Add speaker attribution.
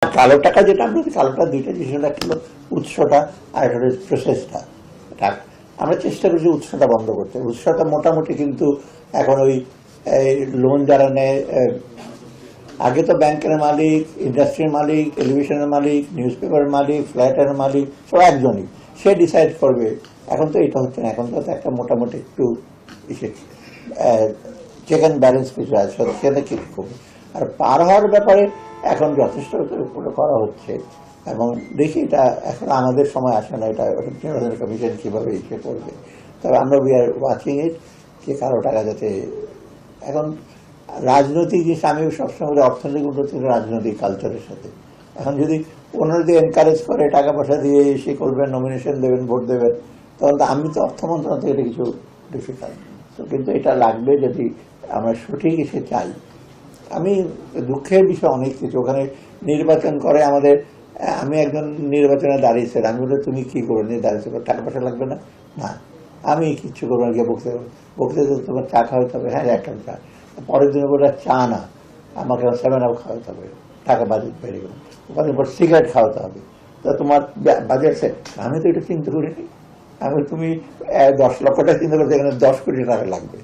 Speaker 1: কালো টাকা যেটা আমরা কালোটা দুইটা জিনিস, একটা হলো উৎসটা আর একটা হলো প্রসেসটা। আমরা চেষ্টা করছি উৎসটা বন্ধ করতে। উৎসটা মোটামুটি কিন্তু এখন ওই লোন যারা নেয়, আগে তো ব্যাংকের মালিক, ইন্ডাস্ট্রির মালিক, টেলিভিশনের মালিক, নিউজ পেপারের মালিক, ফ্ল্যাটের মালিক, সব একজনই, সে ডিসাইড করবে। এখন তো এটা হচ্ছে না, এখন তো একটা মোটামুটি একটু চেক অ্যান্ড ব্যালেন্স কিছু আছে, সেটা কি করবে। আর পার হওয়ার ব্যাপারে এখন যথেষ্ট করা হচ্ছে, এবং দেখি এটা এখন আমাদের সময় আসে না, এটা নির্বাচন কমিশন কিভাবে ইসে করবে। তবে আমরা উই আর ওয়াচিং ইট, যে কারো টাকা যাতে এখন রাজনৈতিক জিনিস, আমি সবসময় অর্থনৈতিক উন্নতি রাজনৈতিক কালচারের সাথে। এখন যদি ওনারা যদি এনকারেজ করে টাকা পয়সা দিয়ে এসে করবেন, নমিনেশন দেবেন, ভোট দেবেন, তাহলে তো আমি তো অর্থ মন্ত্রণালয় থেকে এটা কিছু ডিফিকাল্ট। তো কিন্তু এটা লাগবে যদি আমরা সঠিক এসে চাই। আমি দুঃখের বিষয় অনেক কিছু, ওখানে নির্বাচন করে আমাদের, আমি একজন নির্বাচনে দাঁড়িয়েছে, আমি বলে তুমি কি করে নিয়ে দাঁড়িয়েছে, টাকা পয়সা লাগবে না, না আমি কিচ্ছু করবো না, গিয়ে বক্তৃতা তোমার চা খাওয়াতে হবে, হ্যাঁ একটা চা, পরের দিনে বলে চা না, আমাকে 7 আপ খাওয়াতে হবে, টাকা বাজেট বেড়ে গেল, ওখানে পর সিগারেট খাওয়াতে হবে, তা তোমার বাজেট সেট। আমি তো এটা চিন্তা করিনি। আমি তুমি 10 লক্ষ টাকা চিন্তা করতে, এখানে 10 কোটি টাকা লাগবে।